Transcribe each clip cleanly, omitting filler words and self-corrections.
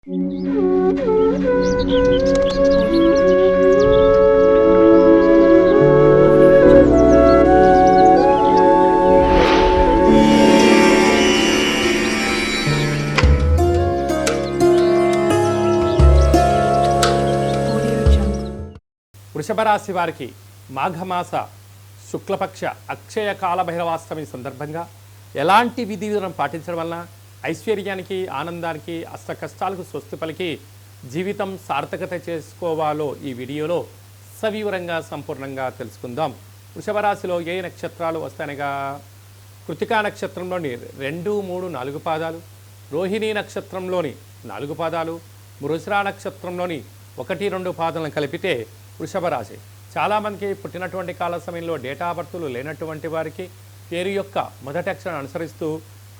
వృషభ రాశి వారికి మాఘమాస శుక్లపక్ష అక్షయ కాలభైరవాష్టమి సందర్భంగా ఎలాంటి విధి విధానం పాటించడం వలన ఐశ్వర్యానికి ఆనందానికి అష్ట కష్టాలకు స్వస్తి పలికి జీవితం సార్థకత చేసుకోవాలో ఈ వీడియోలో సవివరంగా సంపూర్ణంగా తెలుసుకుందాం. వృషభ రాశిలో ఏ నక్షత్రాలు వస్తాయనగా కృతికా నక్షత్రంలోని 2, 3, 4 పాదాలు, రోహిణీ నక్షత్రంలోని 4 పాదాలు, మృగశిర నక్షత్రంలోని 1, 2 పాదాలను కలిపితే వృషభ రాశి. చాలామందికి పుట్టినటువంటి కాల సమయంలో డేటా బర్తులు లేనటువంటి వారికి పేరు యొక్క మొదటి అక్షరాన్ని అనుసరిస్తూ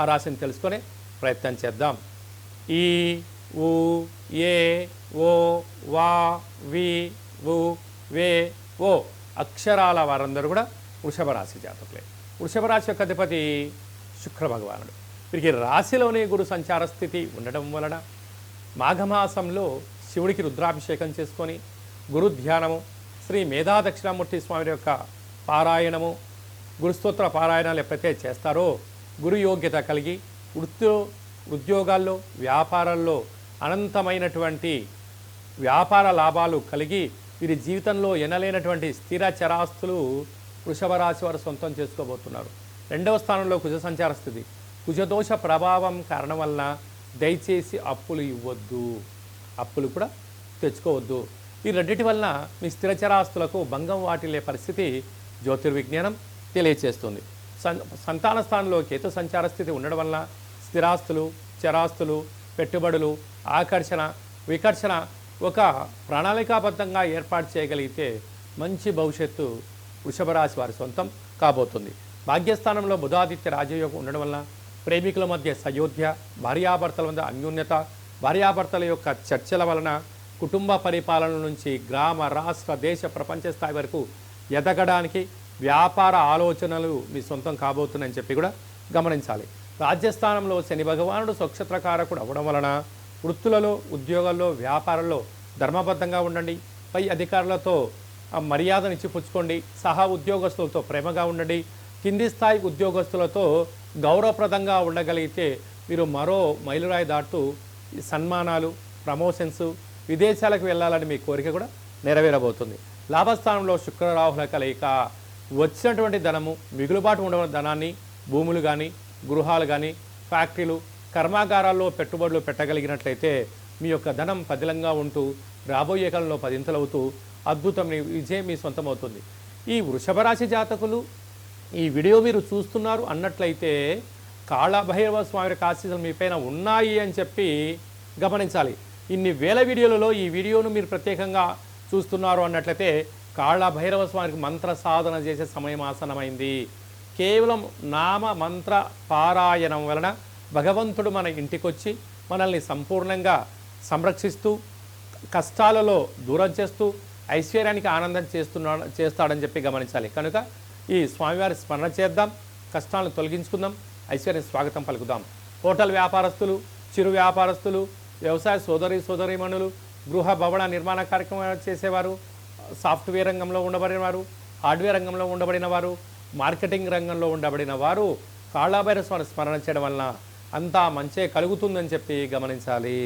ఆ రాశిని తెలుసుకునే ప్రయత్నం చేద్దాం. ఈ, ఉ, ఏ, ఓ, వా, వి, వు, వే, ఓ అక్షరాల వారందరూ కూడా వృషభ రాశి జాతకులే. వృషభ రాశి యొక్క అధిపతి శుక్ర భగవానుడు. వీరికి రాశిలోనే గురు సంచార స్థితి ఉండడం వలన మాఘమాసంలో శివుడికి రుద్రాభిషేకం చేసుకొని గురు ధ్యానము, శ్రీ మేధా దక్షిణామూర్తి స్వామి యొక్క పారాయణము, గురుస్తోత్ర పారాయణాలు ఎప్పుడైతే చేస్తారో గురు యోగ్యత కలిగి ఉద్యోగాల్లో వ్యాపారాల్లో అనంతమైనటువంటి వ్యాపార లాభాలు కలిగి వీరి జీవితంలో ఎనలేనటువంటి స్థిర చరాస్తులు వృషభ రాశి వారు సొంతం చేసుకోబోతున్నారు. 2వ స్థానంలో కుజ సంచార స్థితి. కుజదోష ప్రభావం కారణం వలన దయచేసి అప్పులు ఇవ్వద్దు, అప్పులు కూడా తెచ్చుకోవద్దు. ఈ రెండింటి వలన మీ స్థిరచరాస్తులకు భంగం వాటిల్లే పరిస్థితి జ్యోతిర్విజ్ఞానం తెలియచేస్తుంది. సంతాన స్థానంలో కేతు సంచార స్థితి ఉండడం వలన స్థిరాస్తులు, చరాస్తులు, పెట్టుబడులు, ఆకర్షణ, వికర్షణ ఒక ప్రణాళికాబద్ధంగా ఏర్పాటు చేయగలిగితే మంచి భవిష్యత్తు వృషభ రాశి వారి సొంతం కాబోతుంది. భాగ్యస్థానంలో బుధాదిత్య రాజయోగం ఉండడం వలన ప్రేమికుల మధ్య సయోధ్య, భార్యాభర్తల మధ్య అన్యోన్యత, భార్యాభర్తల యొక్క చర్చల వలన కుటుంబ పరిపాలన నుంచి గ్రామ, రాష్ట్ర, దేశ, ప్రపంచ స్థాయి వరకు ఎదగడానికి వ్యాపార ఆలోచనలు మీ సొంతం కాబోతున్నాయని చెప్పి కూడా గమనించాలి. రాజ్యస్థానంలో శని భగవానుడు స్వక్షత్రకారకుడు అవ్వడం వలన వృత్తులలో, ఉద్యోగాల్లో, వ్యాపారంలో ధర్మబద్ధంగా ఉండండి. పై అధికారులతో మర్యాదనిచ్చి పుచ్చుకోండి. సహా ఉద్యోగస్తులతో ప్రేమగా ఉండండి. కింది స్థాయి ఉద్యోగస్తులతో గౌరవప్రదంగా ఉండగలిగితే మీరు మరో మైలురాయి దాటుతూ సన్మానాలు, ప్రమోషన్స్, విదేశాలకు వెళ్ళాలని మీ కోరిక కూడా నెరవేరబోతుంది. లాభస్థానంలో శుక్రరాహుల కలయిక వచ్చినటువంటి ధనము, మిగులుబాటు ఉండవలసిన ధనాన్ని భూములు కానీ, గృహాలు కానీ, ఫ్యాక్టరీలు, కర్మాగారాల్లో పెట్టుబడులు పెట్టగలిగినట్లయితే మీ యొక్క ధనం పదిలంగా ఉంటూ రాబోయే కాలంలో పదింతలవుతూ అద్భుతమైన విజయం మీ సొంతమవుతుంది. ఈ వృషభ రాశి జాతకులు ఈ వీడియో మీరు చూస్తున్నారు అన్నట్లయితే కాళభైరవ స్వామి ఆశీస్సులు మీపైన ఉన్నాయి అని చెప్పి గమనించాలి. ఇన్ని వేల వీడియోలలో ఈ వీడియోను మీరు ప్రత్యేకంగా చూస్తున్నారు అన్నట్లయితే కాళభైరవ స్వామికి మంత్ర సాధన చేసే సమయం ఆసనమైంది. కేవలం నామ మంత్ర పారాయణం వలన భగవంతుడు మన ఇంటికొచ్చి మనల్ని సంపూర్ణంగా సంరక్షిస్తూ కష్టాలలో దూరం చేస్తూ ఐశ్వర్యానికి ఆనందం చేస్తాడని చెప్పి గమనించాలి. కనుక ఈ స్వామివారి స్మరణ చేద్దాం, కష్టాలను తొలగించుకుందాం, ఐశ్వర్యం స్వాగతం పలుకుదాం. హోటల్ వ్యాపారస్తులు, చిరు వ్యాపారస్తులు, వ్యవసాయ సోదరీమణులు, గృహ భవన నిర్మాణ కార్యక్రమాలు చేసేవారు, సాఫ్ట్వేర్ రంగంలో ఉండబడిన వారు, హార్డ్వేర్ రంగంలో ఉండబడిన వారు, మార్కెటింగ్ రంగంలో ఉండబడిన వారు కాళభైరవ స్వామిని స్మరణ చేయడం వలన అంతా మంచే కలుగుతుందని చెప్పి గమనించాలి.